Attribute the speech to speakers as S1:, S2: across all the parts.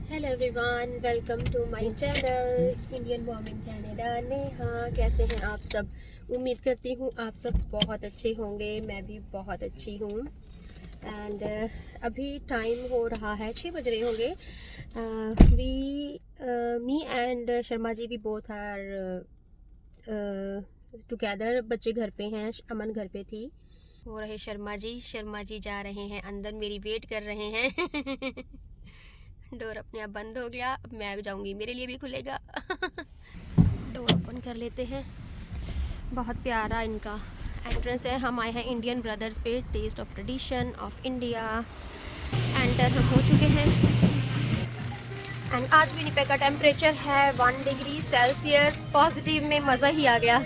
S1: Hello everyone, welcome to my channel Indian mom in Canada. Neha, कैसे हैं आप सब? उम्मीद करती हूँ आप सब बहुत अच्छे होंगे। मैं भी बहुत अच्छी हूँ। एंड अभी टाइम हो रहा है 6 बज रहे होंगे। मी एंड शर्मा जी भी बोथ आर टुगेदर। बच्चे घर पे हैं, अमन घर पे थी। हो रहे शर्मा जी जा रहे हैं अंदर, मेरी वेट कर रहे हैं। डोर अपने आप बंद हो गया, अब मैं जाऊंगी, मेरे लिए भी खुलेगा। डोर ओपन कर लेते हैं। बहुत प्यारा इनका एंट्रेंस है। हम आए हैं इंडियन ब्रदर्स पे, taste of tradition of India. Enter हम हो चुके हैं। एंड आज विनिपेग का टेम्परेचर है 1 डिग्री सेल्सियस। पॉजिटिव में मज़ा ही आ गया।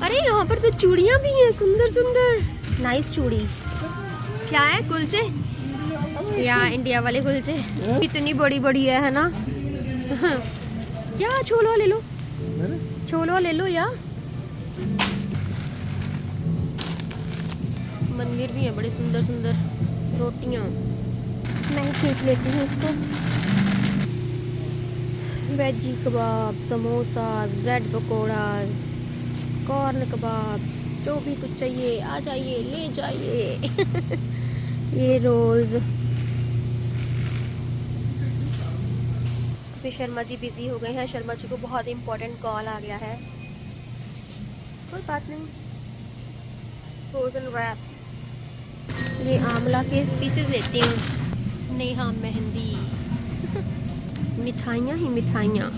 S1: अरे यहाँ पर तो चूड़ियाँ भी हैं, सुंदर सुंदर नाइस चूड़ी। क्या है? कुलचे या इंडिया वाले कुलचे? इतनी बड़ी बड़ी है ना। या छोलो ले लो, छोलो ले लो। या मंदिर भी है, बड़े सुंदर सुंदर। रोटियां मैं ही खींच लेती हूँ इसको। Veggie kebab, samosas, bread pakoras, corn kebabs, जो भी कुछ चाहिए आ जाइए, ले जाइए। ये रोल्स। अभी शर्मा जी बिजी हो गए हैं। शर्मा जी को बहुत इम्पोर्टेंट कॉल आ गया है। कोई बात नहीं। फ्रोजन रैप्स, ये आंवला के पीसेस लेती हूँ। नेहा मेहंदी। मिठाइयाँ ही मिठाइयाँ।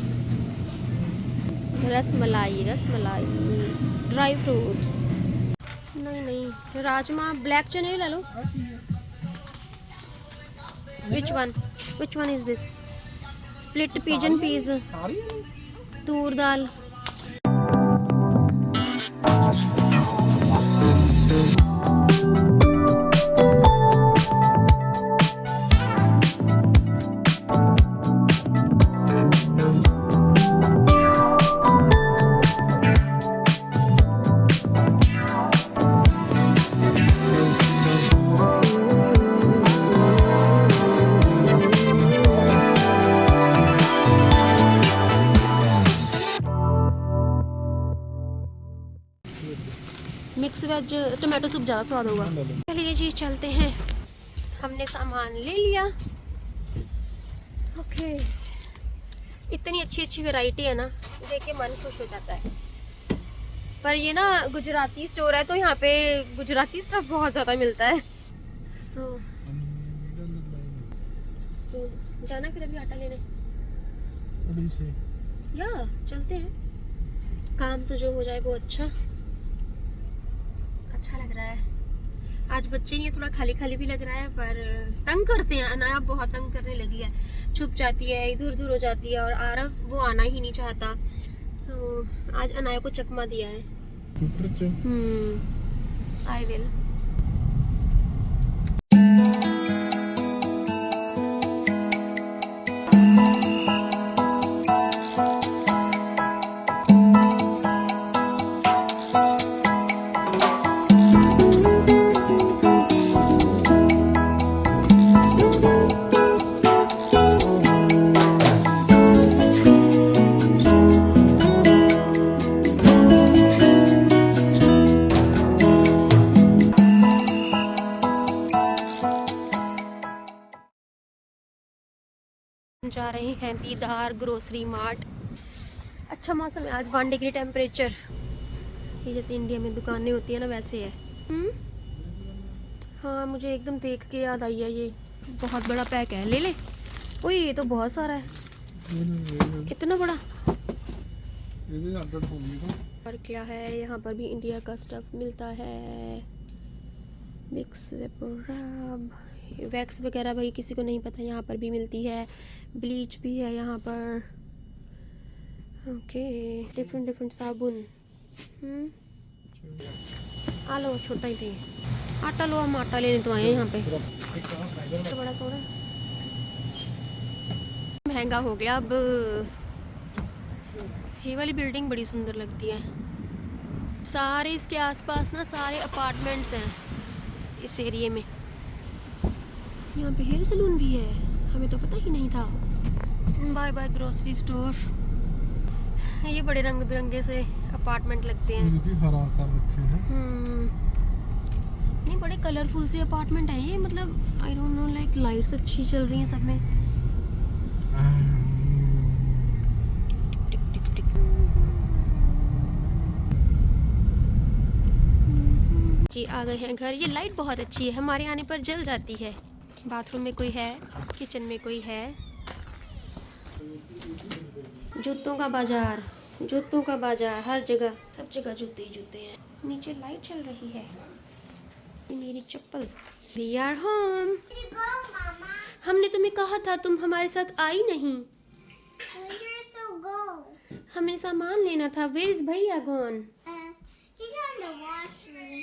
S1: Rasmalai, dry fruits. नहीं नहीं, राजमा, ब्लैक चने ले लो। Which one is this? Split pigeon peas, toor dal. Mix veg tomato soup ज़्यादा स्वाद होगा। चलिए जी, चलते हैं। हमने सामान ले लिया। ओके, इतनी अच्छी अच्छी वैरायटी है ना, देख के मन खुश हो जाता है। पर ये ना गुजराती स्टोर है, तो यहाँ पे गुजराती स्टफ बहुत ज़्यादा मिलता है। सो जाना फिर अभी आटा लेने से। या चलते हैं, काम तो जो हो जाए वो अच्छा लग रहा है। आज बच्चे नहीं है, थोड़ा खाली खाली भी लग रहा है, पर तंग करते हैं। अनाया बहुत तंग करने लगी है, छुप जाती है, इधर उधर हो जाती है, और आरव वो आना ही नहीं चाहता। सो आज अनाया को चकमा दिया है। I will. जा रहे हैं दीदार ग्रोसरी मार्ट। अच्छा मौसम है आज, 1 डिग्री टेम्परेचर। ये जैसे इंडिया में दुकानें होती है ना, वैसे है। हाँ, मुझे एकदम देख के याद आई है, ये बहुत बड़ा पैक है, ले ले। ओए ये तो बहुत सारा है, इतना बड़ा। और क्या है, यहाँ पर भी इंडिया का स्टफ मिलता है। मिक्स वेपोराब, वैक्स वगैरह भाई किसी को नहीं पता, यहाँ पर भी मिलती है। ब्लीच भी है यहाँ पर। ओके, डिफरेंट साबुन। आ लो, छोटा ही चाहिए। आटा लो, हम आटा लेने तो आए हैं यहाँ पे। तो बड़ा सोना महंगा हो गया अब। ये वाली बिल्डिंग बड़ी सुंदर लगती है। सारे इसके आसपास ना सारे अपार्टमेंट्स हैं इस एरिया में। यहाँ पे हेयर सलून भी है, हमें तो पता ही नहीं था। Bye bye grocery store. ये बड़े रंग बिरंगे से अपार्टमेंट लगते हैं।
S2: हरा कर रखे हैं।
S1: नहीं, बड़े कलरफुल से अपार्टमेंट है ये, मतलब I don't know, like lights अच्छी चल रही हैं सब में। टिक टिक टिक। जी आ गए हैं घर। ये लाइट बहुत अच्छी है, हमारे आने पर जल जाती है। बाथरूम में कोई है, किचन में कोई है। जूतों का बाजार, जूतों का बाजार, हर जगह, सब जगह जूते ही जूते हैं। नीचे लाइट चल रही है। मेरी चप्पल। We are home। हमने तुम्हें कहा था, तुम हमारे साथ आई नहीं। हमें सामान लेना था। Where is भैया gone?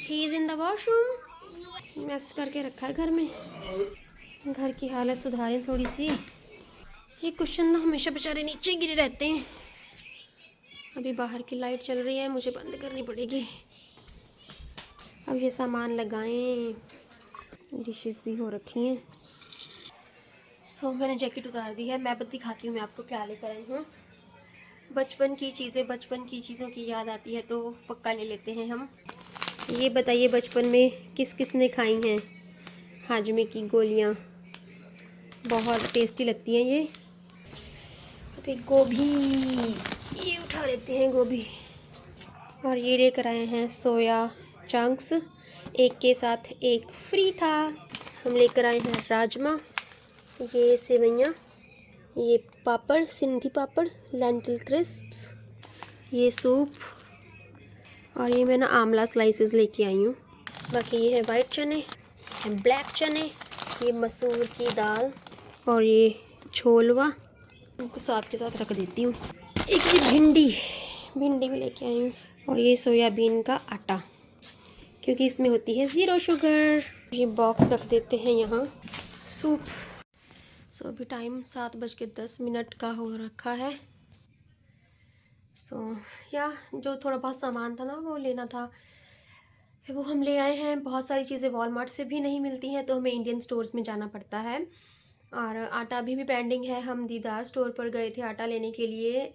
S1: He is in the washroom। Mess करके रखा है घर में। घर की हालत सुधारें थोड़ी सी। ये कुशन ना हमेशा बेचारे नीचे गिरे रहते हैं। अभी बाहर की लाइट चल रही है, मुझे बंद करनी पड़ेगी। अब ये सामान लगाएं। डिशेस भी हो रखी हैं। सो मैंने जैकेट उतार दी है। मैं बस दिखाती हूँ मैं आपको क्या लेकर आई हूँ। बचपन की चीज़ें, बचपन की चीज़ों की याद आती है तो पक्का ले लेते हैं हम। ये बताइए बचपन में किस किस ने खाई हैं हाजमे की गोलियाँ? बहुत टेस्टी लगती हैं ये। फिर गोभी, ये उठा लेते हैं गोभी। और ये लेकर आए हैं सोया चंक्स, एक के साथ एक फ्री था। हम लेकर आए हैं राजमा, ये सेवइयाँ, ये पापड़, सिंधी पापड़, लेंटिल क्रिस्प्स, ये सूप, और ये मैं ना आमला स्लाइसेस लेके आई हूँ। बाकी ये है वाइट चने, ब्लैक चने, ये मसूर की दाल, और ये छोलवा। उनको साथ के साथ रख देती हूँ। एक ये भिंडी भी लेके आई हूँ, और ये सोयाबीन का आटा, क्योंकि इसमें होती है ज़ीरो शुगर। ये बॉक्स रख देते हैं यहाँ। सूप। सो अभी टाइम 7:10 का हो रखा है। या जो थोड़ा बहुत सामान था ना वो लेना था, फिर वो हम ले आए हैं। बहुत सारी चीज़ें वॉलमार्ट से भी नहीं मिलती हैं तो हमें इंडियन स्टोर्स में जाना पड़ता है। और आटा अभी भी पेंडिंग है। हम दीदार स्टोर पर गए थे आटा लेने के लिए।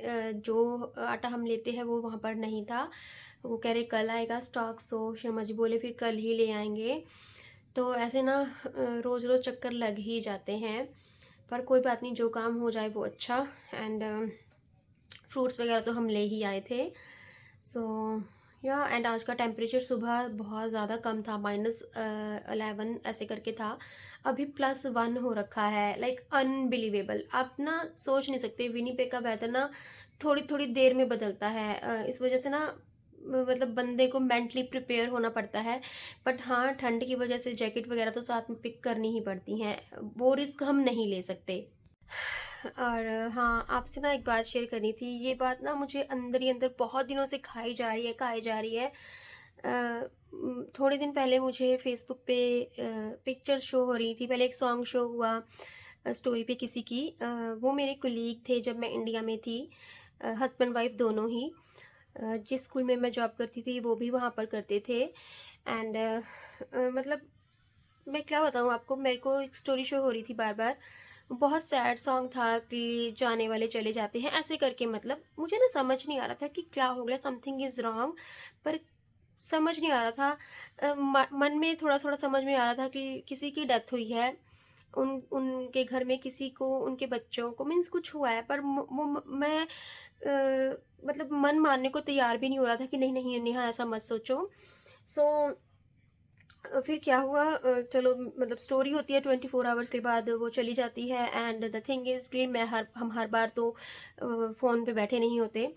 S1: जो आटा हम लेते हैं वो वहाँ पर नहीं था। वो कह रहे कल आएगा स्टॉक। सो शर्मा जी बोले फिर कल ही ले आएंगे। तो ऐसे ना रोज़ रोज़ चक्कर लग ही जाते हैं, पर कोई बात नहीं, जो काम हो जाए वो अच्छा। एंड फ्रूट्स वगैरह तो हम ले ही आए थे। एंड आज का टेम्परेचर सुबह बहुत ज़्यादा कम था, -11 ऐसे करके था। अभी +1 हो रखा है। Like unbelievable. आप ना सोच नहीं सकते। विनीपेग का वेदर ना थोड़ी थोड़ी देर में बदलता है। इस वजह से ना मतलब बंदे को मेंटली प्रिपेयर होना पड़ता है। बट हाँ, ठंड की वजह से जैकेट वगैरह तो साथ में पिक करनी ही पड़ती हैं, वो रिस्क हम नहीं ले सकते। और हाँ, आपसे ना एक बात शेयर करनी थी। ये बात ना मुझे अंदर ही अंदर बहुत दिनों से खाई जा रही है। थोड़े दिन पहले मुझे फेसबुक पे पिक्चर शो हो रही थी। पहले एक सॉन्ग शो हुआ स्टोरी पे किसी की। वो मेरे कुलीग थे जब मैं इंडिया में थी, हस्बैंड वाइफ दोनों ही। जिस स्कूल में मैं जॉब करती थी वो भी वहाँ पर करते थे। एंड मतलब मैं क्या बताऊँ आपको, मेरे को एक स्टोरी शो हो रही थी बार बार। बहुत सैड सॉन्ग था कि जाने वाले चले जाते हैं ऐसे करके। मतलब मुझे ना समझ नहीं आ रहा था कि क्या हो गया, समथिंग इज़ रॉन्ग, पर समझ नहीं आ रहा था। मन में थोड़ा थोड़ा समझ में आ रहा था कि किसी की डेथ हुई है, उनके घर में किसी को, उनके बच्चों को, मीन्स कुछ हुआ है। पर मैं मतलब मन मानने को तैयार भी नहीं हो रहा था कि नहीं नहीं नेहा ऐसा मत सोचो। सो फिर क्या हुआ, चलो मतलब स्टोरी होती है 24 आवर्स के बाद वो चली जाती है। एंड द थिंग इज़ कि हम हर बार तो फ़ोन पे बैठे नहीं होते।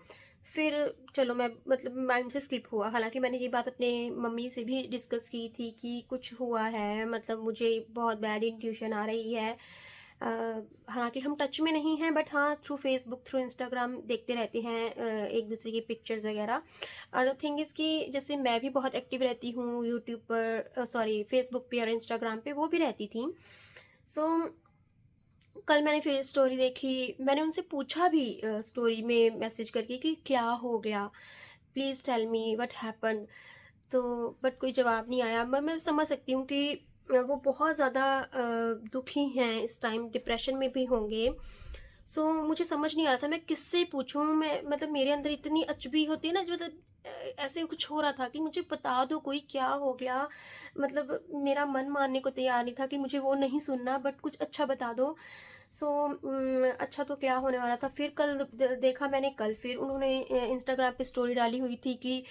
S1: फिर चलो मैं मतलब माइंड से स्लिप हुआ। हालांकि मैंने ये बात अपने मम्मी से भी डिस्कस की थी कि कुछ हुआ है, मतलब मुझे बहुत बैड इंट्यूशन आ रही है। हालांकि हम टच में नहीं हैं, बट हाँ थ्रू फेसबुक, थ्रू इंस्टाग्राम देखते रहते हैं एक दूसरे की पिक्चर्स वगैरह। और द थिंग इज़ कि जैसे मैं भी बहुत एक्टिव रहती हूँ यूट्यूब पर, सॉरी फेसबुक पे और इंस्टाग्राम पे, वो भी रहती थी। सो कल मैंने फिर स्टोरी देखी। मैंने उनसे पूछा भी स्टोरी में मैसेज करके कि क्या हो गया, please tell me what happen. तो बट कोई जवाब नहीं आया। मैं समझ सकती हूँ कि वो बहुत ज़्यादा दुखी हैं इस टाइम, डिप्रेशन में भी होंगे। सो मुझे समझ नहीं आ रहा था मैं किससे पूछूँ? मैं मतलब मेरे अंदर इतनी अचबी होती है ना, जो मतलब ऐसे कुछ हो रहा था कि मुझे बता दो कोई, क्या हो गया? मतलब मेरा मन मानने को तैयार नहीं था कि मुझे वो नहीं सुनना, बट कुछ अच्छा बता दो। सो अच्छा तो क्या होने वाला था, फिर कल देखा मैंने, कल फिर उन्होंने इंस्टाग्राम पे स्टोरी डाली हुई थी कि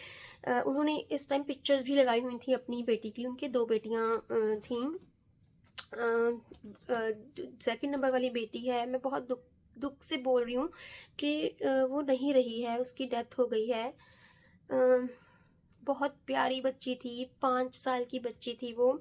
S1: उन्होंने इस टाइम पिक्चर्स भी लगाई हुई थी अपनी बेटी की, उनकी 2 बेटियाँ थीं। सेकंड नंबर वाली बेटी है, मैं बहुत दुःख दुःख से बोल रही हूँ कि वो नहीं रही है, उसकी डेथ हो गई है। अ, बहुत प्यारी बच्ची थी, 5 साल की बच्ची थी वो।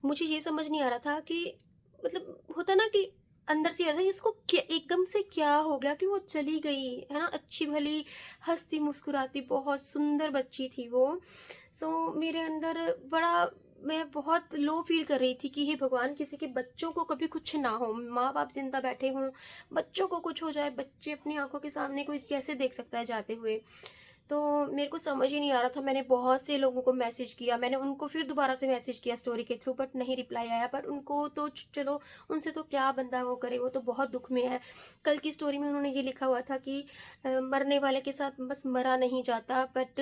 S1: मुझे ये समझ नहीं आ रहा था कि मतलब होता ना कि अंदर से ये आ रहा था कि इसको क्या एकदम से क्या हो गया कि वो चली गई, है ना? अच्छी-भली, हँसती-मुस्कुराती, बहुत सुंदर बच्ची थी वो। सो मेरे अंदर बड़ा मैं बहुत लो फ़ील कर रही थी कि हे भगवान, किसी के बच्चों को कभी कुछ ना हो, माँ-बाप ज़िंदा बैठे हों, बच्चों को कुछ हो जाए, बच्चे अपनी आँखों के सामने कोई कैसे देख सकता है जाते हुए? तो मेरे को समझ ही नहीं आ रहा था, मैंने बहुत से लोगों को मैसेज किया, मैंने उनको फिर दोबारा से मैसेज किया स्टोरी के थ्रू, बट नहीं रिप्लाई आया। पर उनको तो चलो, उनसे तो क्या बंदा वो करे, वो तो बहुत दुख में है। कल की स्टोरी में उन्होंने ये लिखा हुआ था कि मरने वाले के साथ बस मरा नहीं जाता, बट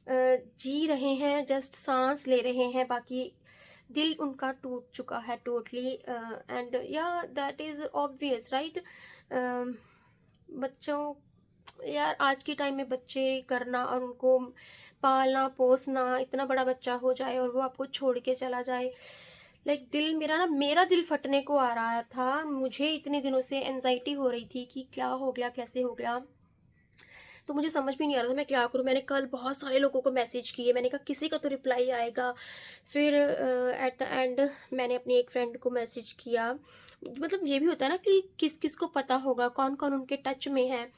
S1: जी रहे हैं, जस्ट सांस ले रहे हैं, बाकी दिल उनका टूट चुका है टोटली। एंड या दैट इज ऑब्वियस, राइट? बच्चों, यार आज के टाइम में बच्चे करना और उनको पालना पोसना, इतना बड़ा बच्चा हो जाए और वो आपको छोड़ के चला जाए, लाइक दिल मेरा ना, मेरा दिल फटने को आ रहा था। मुझे इतने दिनों से एनजाइटी हो रही थी कि क्या हो गया, कैसे हो गया? तो मुझे समझ में नहीं आ रहा था मैं क्या करूँ? मैंने कल बहुत सारे लोगों को मैसेज किए, मैंने कहा किसी का तो रिप्लाई आएगा। फिर एट द एंड मैंने अपनी एक फ्रेंड को मैसेज किया। मतलब ये भी होता है ना कि किस-किस को पता होगा, कौन-कौन उनके टच में है।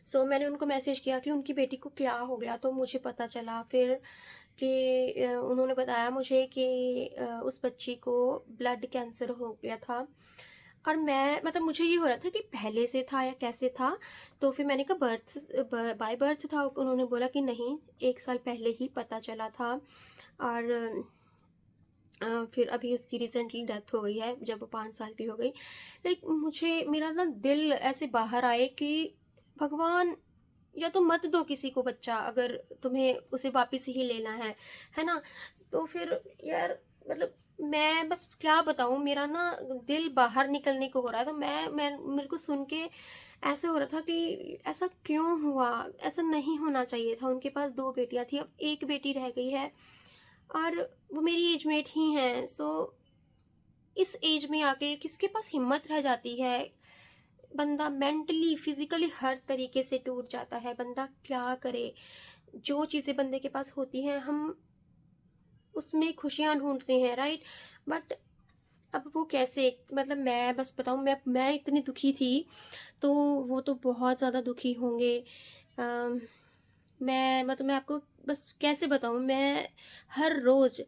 S1: सो मैंने उनको मैसेज किया कि उनकी बेटी को क्या हो गया, तो मुझे पता चला फिर कि उन्होंने बताया मुझे कि उस बच्ची को ब्लड कैंसर हो गया था। और मैं मतलब मुझे ये हो रहा था कि पहले से था या कैसे था? तो फिर मैंने कहा बर्थ ब बाय बर्थ था? उन्होंने बोला कि नहीं, 1 साल पहले ही पता चला था। और फिर अभी उसकी रिसेंटली डेथ हो गई है, जब वो 5 साल की हो गई। लाइक मुझे मेरा ना दिल ऐसे बाहर आए कि भगवान, या तो मत दो किसी को बच्चा, अगर तुम्हें उसे वापस ही लेना है ना? तो फिर यार मतलब मैं बस क्या बताऊँ, मेरा ना दिल बाहर निकलने को हो रहा था। मैं मेरे को सुन के ऐसा हो रहा था कि ऐसा क्यों हुआ? ऐसा नहीं होना चाहिए था। उनके पास 2 बेटियाँ थी, अब 1 बेटी रह गई है और वो मेरी एजमेट ही हैं। सो इस एज में आके किसके पास हिम्मत रह जाती है? बंदा मेंटली, फिज़िकली हर तरीके से टूट जाता है। बंदा क्या करे? जो चीज़ें बंदे के पास होती हैं, हम उसमें खुशियाँ ढूँढते हैं, राइट? बट अब वो कैसे? मतलब मैं बस बताऊँ, मैं इतनी दुखी थी, तो वो तो बहुत ज़्यादा दुखी होंगे। अ, मैं मतलब मैं आपको बस कैसे बताऊँ, मैं हर रोज़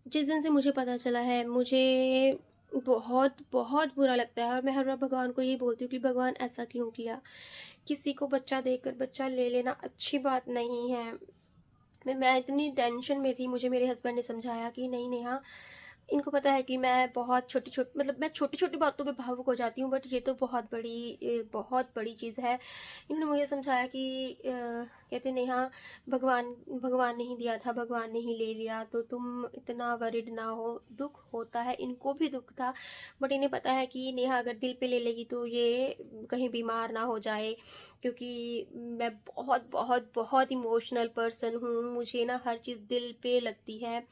S1: जिस दिन से मुझे पता चला है, मुझे बहुत, बहुत बुरा लगता है और मैं हर बार भगवान को यही बोलती हूँ कि भगवान ऐसा क्यों किया? किसी को बच्चा देकर बच्चा ले लेना अच्छी बात नहीं है। मैं इतनी टेंशन में थी, मुझे मेरे हस्बैंड ने समझाया कि नहीं नेहा, इनको पता है कि मैं बहुत छोटी-छोटी मतलब मैं छोटी-छोटी बातों पे भावुक हो जाती हूँ, बट ये तो बहुत बड़ी चीज़ है। इन्होंने मुझे समझाया कि कहते नेहा, भगवान भगवान ने ही दिया था, भगवान ने ही ले लिया, तो तुम इतना वरिड ना हो, दुःख होता है, इनको भी दुःख था, बट इन्हें पता है कि नेहा अगर दिल पे ले लेगी तो ये कहीं बीमार ना हो जाए, क्योंकि मैं बहुत, बहुत, बहुत इमोशनल पर्सन हूँ, मुझे ना हर चीज़ दिल पे लगती है।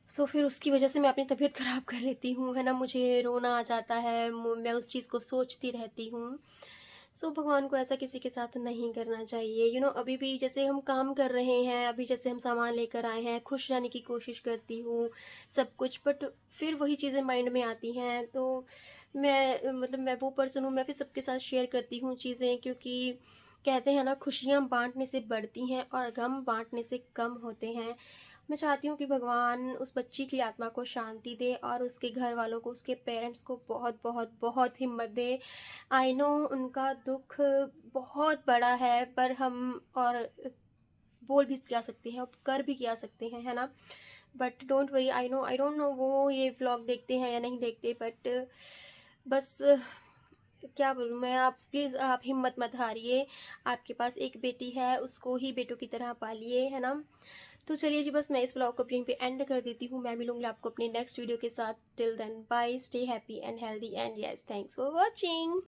S1: सो फिर उसकी वजह से मैं अपनी तबीयत ख़राब कर लेती हूँ, है ना? मुझे रोना आ जाता है, मैं उस चीज़ को सोचती रहती हूँ। सो भगवान को ऐसा किसी के साथ नहीं करना चाहिए। अभी भी जैसे हम काम कर रहे हैं, अभी जैसे हम सामान लेकर आए हैं, खुश रहने की कोशिश करती हूँ, सब कुछ, बट फिर वही चीज़ें माइंड में आती हैं। तो मतलब मैं वो पर्सन हूँ, मैं फिर सबके साथ शेयर करती हूँ चीज़ें, क्योंकि कहते हैं ना, खुशियाँ बाँटने से बढ़ती हैं और गम बाँटने से कम होते हैं। मैं चाहती हूँ कि भगवान उस बच्ची की आत्मा को शांति दे और उसके घर वालों को, उसके पेरेंट्स को बहुत बहुत बहुत हिम्मत दे। आई नो उनका दुख बहुत बड़ा है, पर हम और बोल भी क्या सकते हैं और कर भी क्या सकते हैं, है ना? But don't worry, I don't know वो ये व्लॉग देखते हैं या नहीं देखते, बट बस क्या बोलूँ मैं, आप प्लीज़ आप हिम्मत मत हारिए। आपके पास एक बेटी है, उसको ही बेटों की तरह पालिए, है ना। तो चलिए जी, बस मैं इस व्लॉग को यहीं पे एंड कर देती हूँ। मैं मिलूंगी आपको अपने नेक्स्ट वीडियो के साथ। Till then bye, stay happy and healthy and yes, thanks for watching.